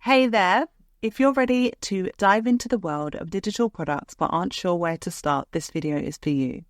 Hey there! If you're ready to dive into the world of digital products but aren't sure where to start, this video is for you.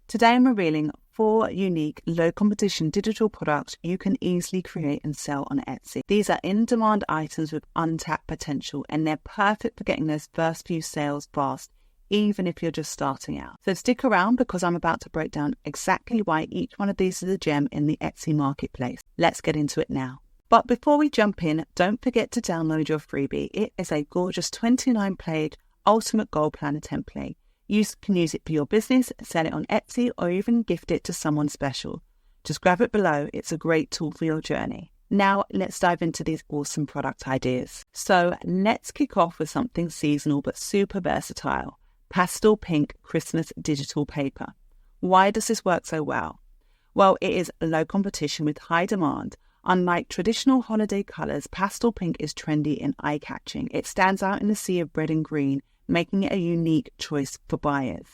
Today I'm revealing 4 unique, low-competition digital products you can easily create and sell on Etsy. These are in-demand items with untapped potential, and they're perfect for getting those first few sales fast, even if you're just starting out. So stick around because I'm about to break down exactly why each one of these is a gem in the Etsy marketplace. Let's get into it now. But before we jump in, don't forget to download your freebie. It is a gorgeous 29-page ultimate goal planner template. You can use it for your business, sell it on Etsy, or even gift it to someone special. Just grab it below. It's a great tool for your journey. Now, let's dive into these awesome product ideas. So let's kick off with something seasonal but super versatile. Pastel pink Christmas digital paper. Why does this work so well? Well, it is low competition with high demand. Unlike traditional holiday colours, pastel pink is trendy and eye-catching. It stands out in the sea of red and green, making it a unique choice for buyers.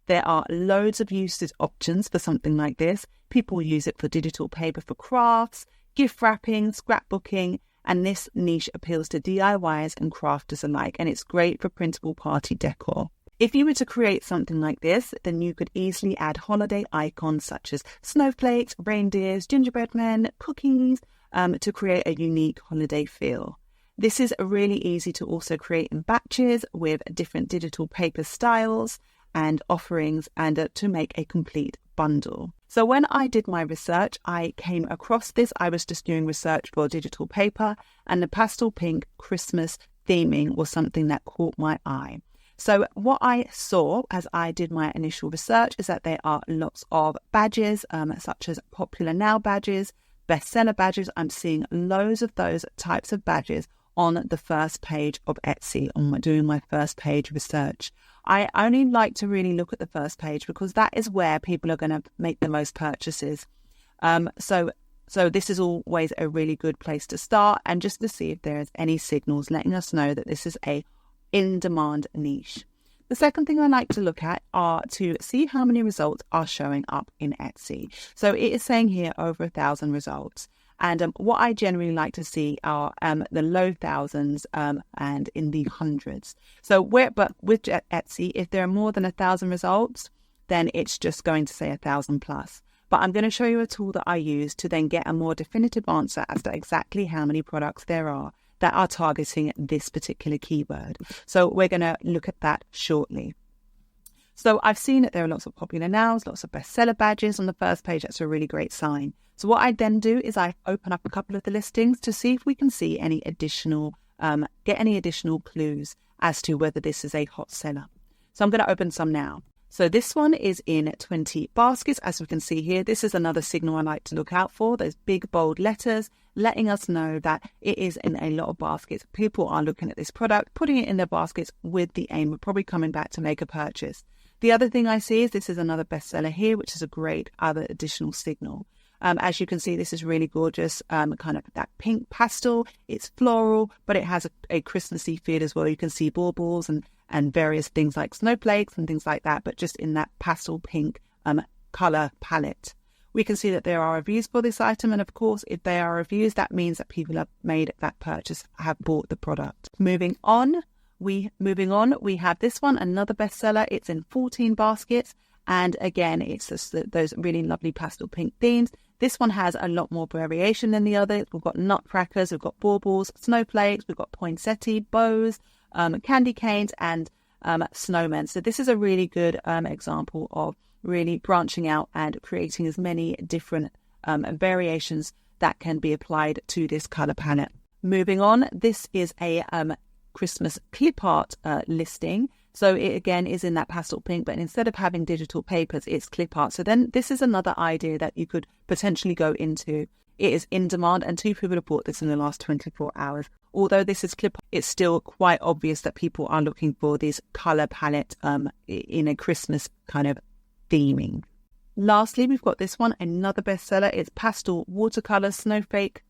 There are loads of usage options for something like this. People use it for digital paper for crafts, gift wrapping, scrapbooking, and this niche appeals to DIYers and crafters alike, and it's great for printable party decor. If you were to create something like this, then you could easily add holiday icons such as snowflakes, reindeers, gingerbread men, cookies, to create a unique holiday feel. This is really easy to also create in batches with different digital paper styles and offerings, and to make a complete bundle. So when I did my research, I came across this. I was just doing research for digital paper, and the pastel pink Christmas theming was something that caught my eye. So what I saw as I did my initial research is that there are lots of badges, such as popular now badges, bestseller badges. I'm seeing loads of those types of badges on the first page of Etsy, doing my first page research. I only like to really look at the first page because that is where people are going to make the most purchases. So this is always a really good place to start, and just to see if there is any signals letting us know that this is a in-demand niche. The second thing I like to look at are to see how many results are showing up in Etsy. So it is saying here over 1,000 results. And what I generally like to see are the low thousands and in the hundreds. But with Etsy, if there are more than 1,000 results, then it's just going to say 1,000 plus. But I'm going to show you a tool that I use to then get a more definitive answer as to exactly how many products there are that are targeting this particular keyword. So we're going to look at that shortly. So I've seen that there are lots of popular nows, lots of bestseller badges on the first page. That's a really great sign. So what I then do is I open up a couple of the listings to see if we can see any additional, get any additional clues as to whether this is a hot seller. So I'm going to open some now. So this one is in 20 baskets. As we can see here, this is another signal I like to look out for. Those big, bold letters letting us know that it is in a lot of baskets. People are looking at this product, putting it in their baskets with the aim of probably coming back to make a purchase. The other thing I see is this is another bestseller here, which is a great other additional signal. As you can see, this is really gorgeous, kind of that pink pastel. It's floral, but it has a Christmassy feel as well. You can see baubles and various things like snowflakes and things like that, but just in that pastel pink color palette. We can see that there are reviews for this item, and of course, if there are reviews, that means that people have made that purchase, have bought the product. Moving on, we have this one, another bestseller. It's in 14 baskets, and again, it's just those really lovely pastel pink themes. This one has a lot more variation than the others. We've got nutcrackers, we've got baubles, snowflakes, we've got poinsettia, bows, candy canes, and snowmen. So this is a really good example of really branching out and creating as many different variations that can be applied to this color palette. Moving on, this is a Christmas clip art listing. So it again is in that pastel pink, but instead of having digital papers, it's clip art. So then this is another idea that you could potentially go into. It is in demand, and 2 people have bought this in the last 24 hours. Although this is clip art, it's still quite obvious that people are looking for this color palette in a Christmas kind of theming. Lastly, we've got this one, another bestseller. It's pastel watercolor snowflake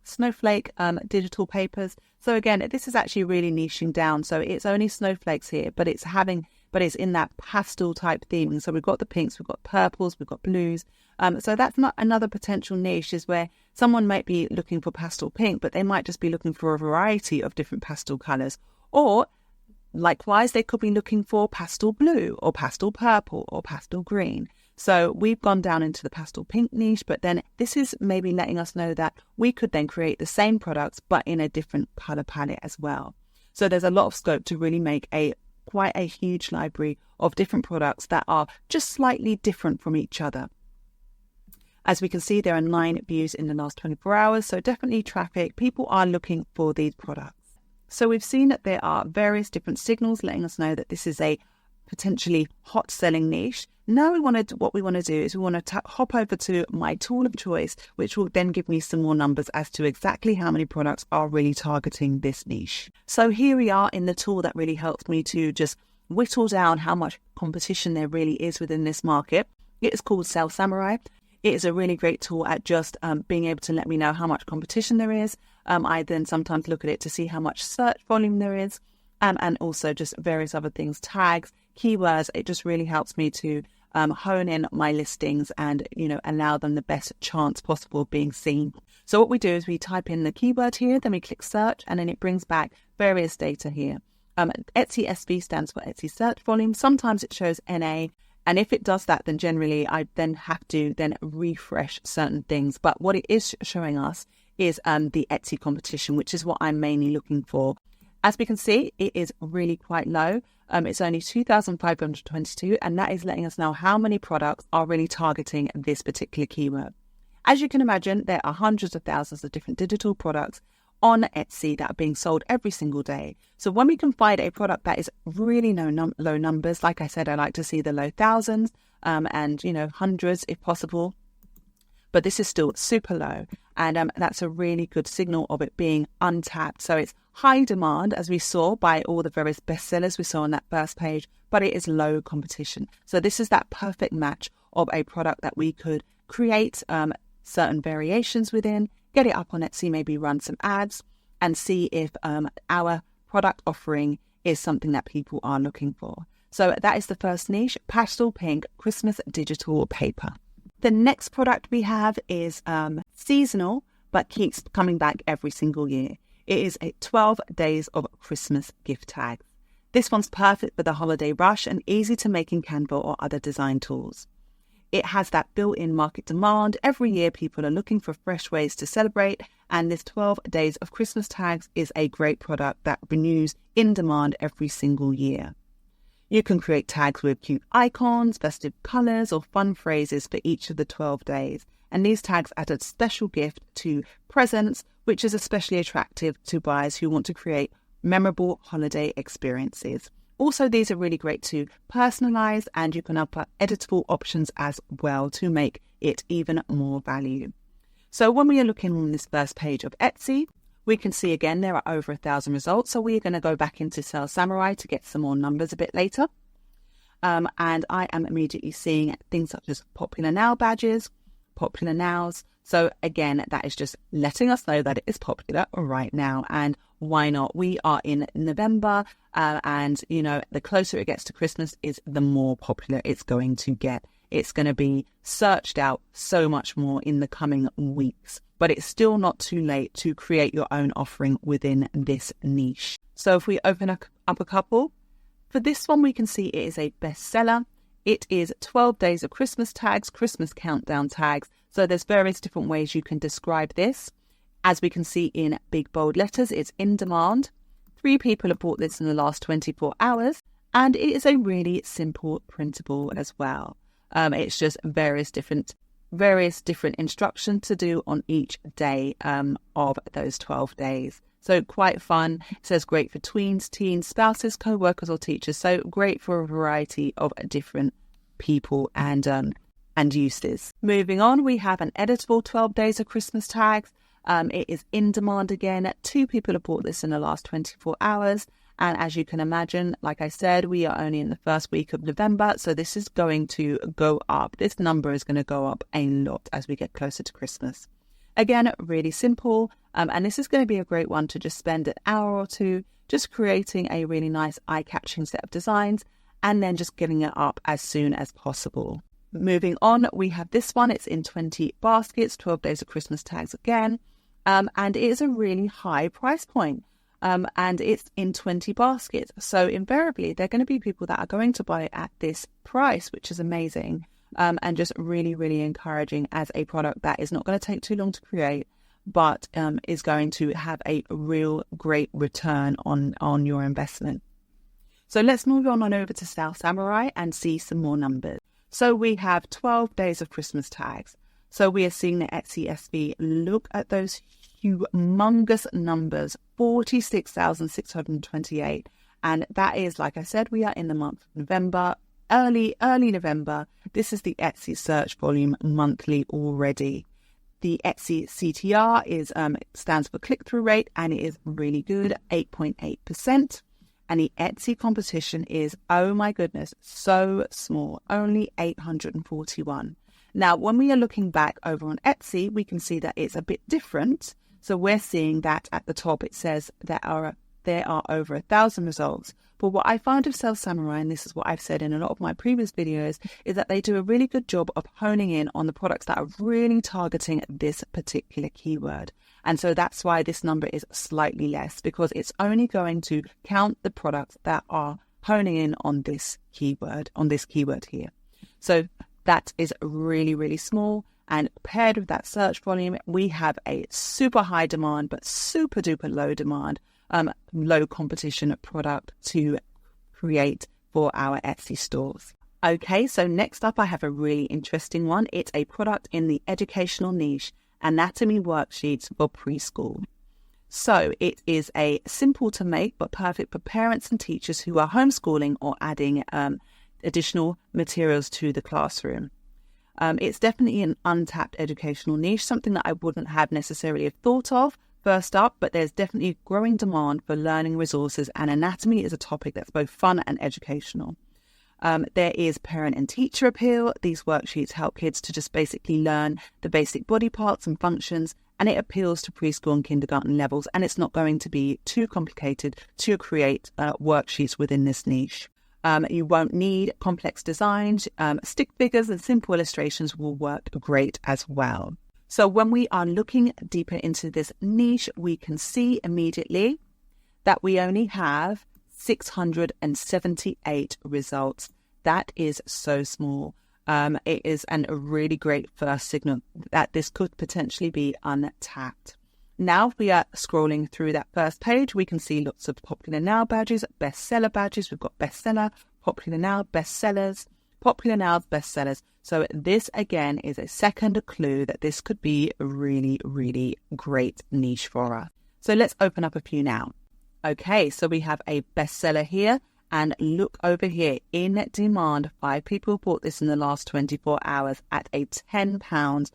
digital papers. So again, this is actually really niching down. So it's only snowflakes here, but it's having but it's in that pastel type theme. So we've got the pinks, we've got purples, we've got blues. So that's not another potential niche, is where someone might be looking for pastel pink, but they might just be looking for a variety of different pastel colours. Or likewise, they could be looking for pastel blue or pastel purple or pastel green. So we've gone down into the pastel pink niche, but then this is maybe letting us know that we could then create the same products, but in a different colour palette as well. So there's a lot of scope to really make quite a huge library of different products that are just slightly different from each other. As we can see, there are 9 views in the last 24 hours. So definitely traffic. People are looking for these products. So we've seen that there are various different signals letting us know that this is a potentially hot selling niche. Now what we want to do is we want to hop over to my tool of choice, which will then give me some more numbers as to exactly how many products are really targeting this niche. So here we are in the tool that really helps me to just whittle down how much competition there really is within this market. It is called Sales Samurai. It is a really great tool at just being able to let me know how much competition there is. I then sometimes look at it to see how much search volume there is, and also just various other things, tags, keywords. It just really helps me to hone in my listings and, allow them the best chance possible of being seen. So what we do is we type in the keyword here, then we click search, and then it brings back various data here. Etsy SV stands for Etsy search volume. Sometimes it shows NA. And if it does that, then generally I then have to then refresh certain things. But what it is showing us is the Etsy competition, which is what I'm mainly looking for. As we can see, it is really quite low. It's only 2,522, and that is letting us know how many products are really targeting this particular keyword. As you can imagine, there are hundreds of thousands of different digital products on Etsy that are being sold every single day. So when we can find a product that is really low numbers, like I said, I like to see the low thousands and hundreds if possible. But this is still super low, and that's a really good signal of it being untapped. So it's high demand, as we saw by all the various bestsellers we saw on that first page, but it is low competition. So this is that perfect match of a product that we could create certain variations within, get it up on Etsy, maybe run some ads, and see if our product offering is something that people are looking for. So that is the first niche, pastel pink Christmas digital paper. The next product we have is seasonal, but keeps coming back every single year. It is 12 days of Christmas gift tags. This one's perfect for the holiday rush and easy to make in Canva or other design tools. It has that built-in market demand. Every year people are looking for fresh ways to celebrate, and this 12 days of Christmas tags is a great product that renews in demand every single year. You can create tags with cute icons, festive colours, or fun phrases for each of the 12 days. And these tags add a special gift to presents, which is especially attractive to buyers who want to create memorable holiday experiences. Also, these are really great to personalize, and you can upload editable options as well to make it even more value. So when we are looking on this first page of Etsy, we can see again there are over 1,000 results. So we're going to go back into Sales Samurai to get some more numbers a bit later. And I am immediately seeing things such as popular now badges, popular nows. So again, that is just letting us know that it is popular right now. And why not? We are in November, and the closer it gets to Christmas is the more popular it's going to get. It's going to be searched out so much more in the coming weeks, but it's still not too late to create your own offering within this niche. So if we open up a couple, for this one, we can see it is a bestseller. It is 12 days of Christmas tags, Christmas countdown tags. So there's various different ways you can describe this. As we can see in big bold letters, it's in demand. 3 people have bought this in the last 24 hours. And it is a really simple printable as well. It's just various different instructions to do on each day of those 12 days. So quite fun. It says great for tweens, teens, spouses, co-workers or teachers. So great for a variety of different people and uses. Moving on, we have an editable 12 days of Christmas tags. It is in demand again. 2 people have bought this in the last 24 hours. And as you can imagine, like I said, we are only in the first week of November. So this is going to go up. This number is going to go up a lot as we get closer to Christmas. Again, really simple. And this is going to be a great one to just spend an hour or two just creating a really nice eye-catching set of designs. and then just getting it up as soon as possible. Moving on, we have this one. It's in 20 baskets, 12 days of Christmas tags again. And it is a really high price point. And it's in 20 baskets. So invariably, there are going to be people that are going to buy it at this price, which is amazing. And just really, really encouraging as a product that is not going to take too long to create, but is going to have a real great return on your investment. So let's move on over to South Samurai and see some more numbers. So we have 12 days of Christmas tags. So we are seeing the Etsy SV. Look at those humongous numbers, 46,628. And that is, like I said, we are in the month of November, early November. This is the Etsy search volume monthly already. The Etsy CTR is stands for click-through rate, and it is really good, 8.8%. And the Etsy competition is, oh my goodness, so small, only 841. Now, when we are looking back over on Etsy, we can see that it's a bit different. So we're seeing that at the top, it says there are over 1,000 results. But what I find of South Samurai, and this is what I've said in a lot of my previous videos, is that they do a really good job of honing in on the products that are really targeting this particular keyword. And so that's why this number is slightly less, because it's only going to count the products that are honing in on this keyword here. So that is really, really small. And paired with that search volume, we have a super high demand, but super duper low demand, low competition product to create for our Etsy stores. Okay, so next up, I have a really interesting one. It's a product in the educational niche, anatomy worksheets for preschool. So it is a simple to make, but perfect for parents and teachers who are homeschooling or adding additional materials to the classroom. It's definitely an untapped educational niche, something that I wouldn't have necessarily have thought of first up, but there's definitely growing demand for learning resources, and anatomy is a topic that's both fun and educational. There is parent and teacher appeal. These worksheets help kids to just basically learn the basic body parts and functions, and it appeals to preschool and kindergarten levels, and it's not going to be too complicated to create worksheets within this niche. You won't need complex designs. Stick figures and simple illustrations will work great as well. So when we are looking deeper into this niche, we can see immediately that we only have 678 results. That is so small. It is a really great first signal that this could potentially be untapped. Now, if we are scrolling through that first page, we can see lots of popular now badges, bestseller badges. We've got bestseller, popular now, bestsellers, popular now, bestsellers. So this, again, is a second clue that this could be a really, really great niche for us. So let's open up a few now. Okay, so we have a bestseller here, and look over here, in demand. 5 people bought this in the last 24 hours at a £10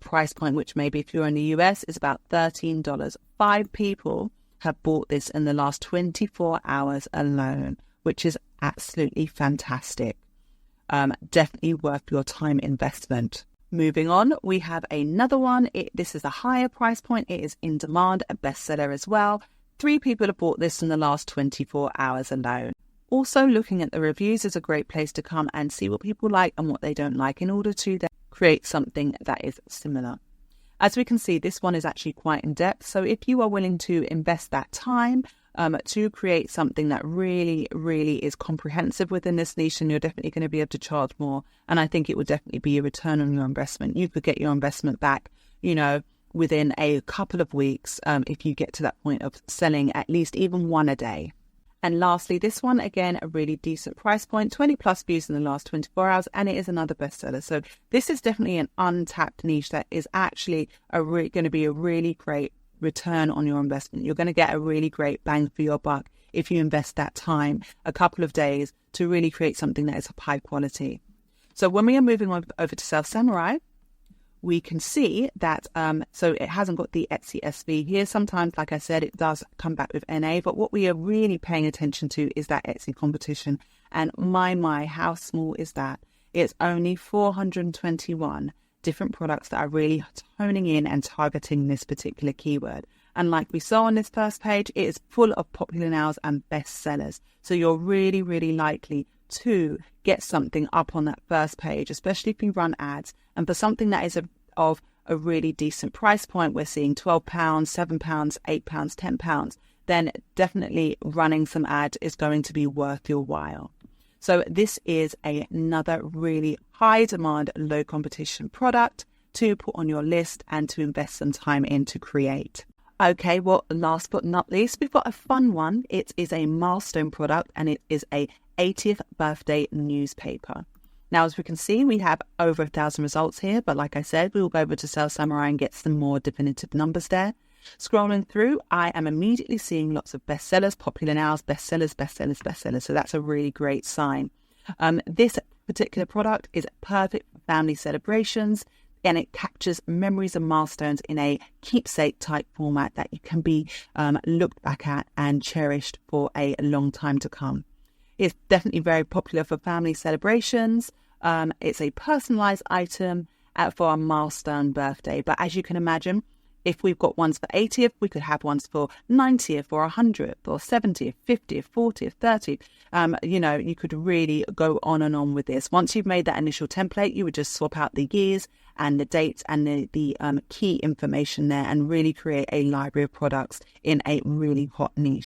price point, which maybe if you're in the US is about $13. 5 people have bought this in the last 24 hours alone, which is absolutely fantastic. Definitely worth your time investment. Moving on, we have another one. This is a higher price point. It is in demand, a bestseller as well. 3 people have bought this in the last 24 hours alone. Also, looking at the reviews is a great place to come and see what people like and what they don't like in order to then create something that is similar. As we can see, this one is actually quite in depth. So if you are willing to invest that time to create something that really, really is comprehensive within this niche, and you're definitely going to be able to charge more. And I think it would definitely be a return on your investment. You could get your investment back, within a couple of weeks if you get to that point of selling at least even one a day. And lastly, this one, again, a really decent price point, 20 plus views in the last 24 hours, and it is another bestseller. So this is definitely an untapped niche that is actually going to be a really great return on your investment. You're going to get a really great bang for your buck if you invest that time, a couple of days, to really create something that is of high quality. So when we are moving on over to South Samurai, we can see that, so it hasn't got the Etsy SV here. Sometimes, like I said, it does come back with NA, but what we are really paying attention to is that Etsy competition. And my, how small is that? It's only 421 different products that are really honing in and targeting this particular keyword. And like we saw on this first page, it is full of popular nows and bestsellers. So you're really, really likely to get something up on that first page, especially if you run ads. And for something that is of a really decent price point, we're seeing £12, £7, £8, £10, then definitely running some ads is going to be worth your while. So this is another really high demand, low competition product to put on your list and to invest some time in to create. Okay, well, last but not least, we've got a fun one. It is a milestone product and it is a 80th birthday newspaper. Now, as we can see, we have over 1,000 results here, but like I said, we will go over to Sales Samurai and get some more definitive numbers there. Scrolling through, I am immediately seeing lots of bestsellers, popular nows, bestsellers, bestsellers, bestsellers. So that's a really great sign. This particular product is perfect for family celebrations, and it captures memories and milestones in a keepsake type format that you can be looked back at and cherished for a long time to come. It's definitely very popular for family celebrations. It's a personalized item for a milestone birthday. But as you can imagine, if we've got ones for 80th, we could have ones for 90th or 100th or 70th, 50th, 40th, 30th. You could really go on and on with this. Once you've made that initial template, you would just swap out the years and the dates and the key information there and really create a library of products in a really hot niche.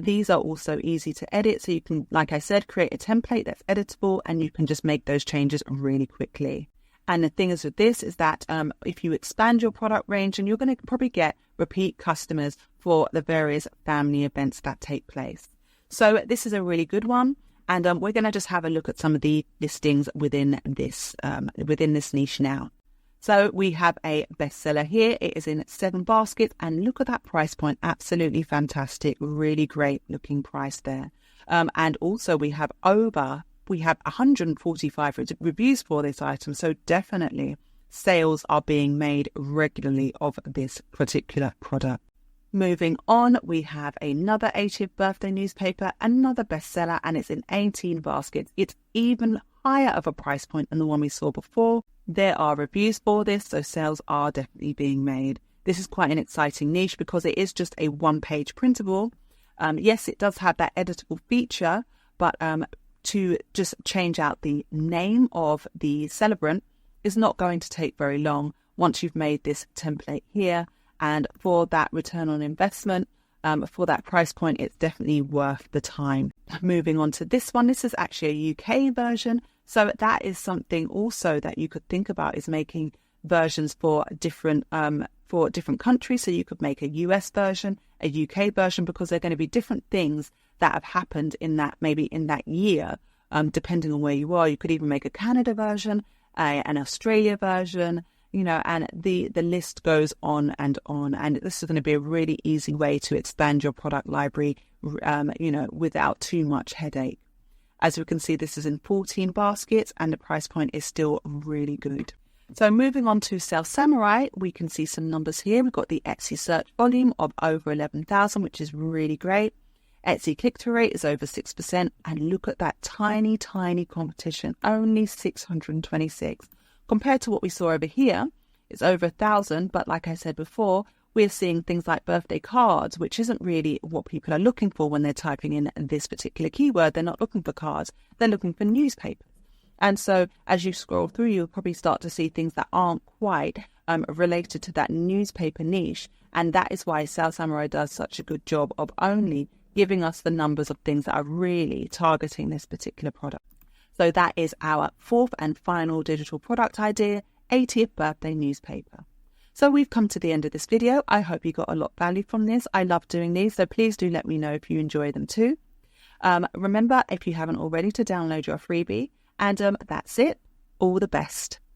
These are also easy to edit. So you can, like I said, create a template that's editable and you can just make those changes really quickly. And the thing is with this is that if you expand your product range, and you're going to probably get repeat customers for the various family events that take place. So this is a really good one. And we're going to just have a look at some of the listings within this niche now. So we have a bestseller here. It is in 7 baskets, and look at that price point. Absolutely fantastic. Really great looking price there. And also we have 145 reviews for this item. So definitely sales are being made regularly of this particular product. Moving on, we have another 80th birthday newspaper, another bestseller, and it's in 18 baskets. It's even higher of a price point than the one we saw before. There are reviews for this, so sales are definitely being made. This is quite an exciting niche because it is just a one-page printable. Yes, it does have that editable feature, but to just change out the name of the celebrant is not going to take very long once you've made this template here. And for that return on investment, for that price point, it's definitely worth the time. Moving on to this one, this is actually a UK version. So that is something also that you could think about, is making versions for different countries. So you could make a US version, a UK version, because they're going to be different things that have happened in that year, depending on where you are. You could even make a Canada version, an Australia version, and the list goes on. And this is going to be a really easy way to expand your product library, without too much headache. As we can see, this is in 14 baskets and the price point is still really good. So moving on to Sales Samurai, we can see some numbers here. We've got the Etsy search volume of over 11,000, which is really great. Etsy click-through rate is over 6%. And look at that tiny, tiny competition, only 626. Compared to what we saw over here, it's over 1,000. But like I said before, we're seeing things like birthday cards, which isn't really what people are looking for when they're typing in this particular keyword. They're not looking for cards. They're looking for newspapers. And so as you scroll through, you'll probably start to see things that aren't quite related to that newspaper niche. And that is why Sales Samurai does such a good job of only giving us the numbers of things that are really targeting this particular product. So that is our 4th and final digital product idea, 80th birthday newspaper. So we've come to the end of this video. I hope you got a lot of value from this. I love doing these, so please do let me know if you enjoy them too. Remember, if you haven't already, to download your freebie. And that's it. All the best.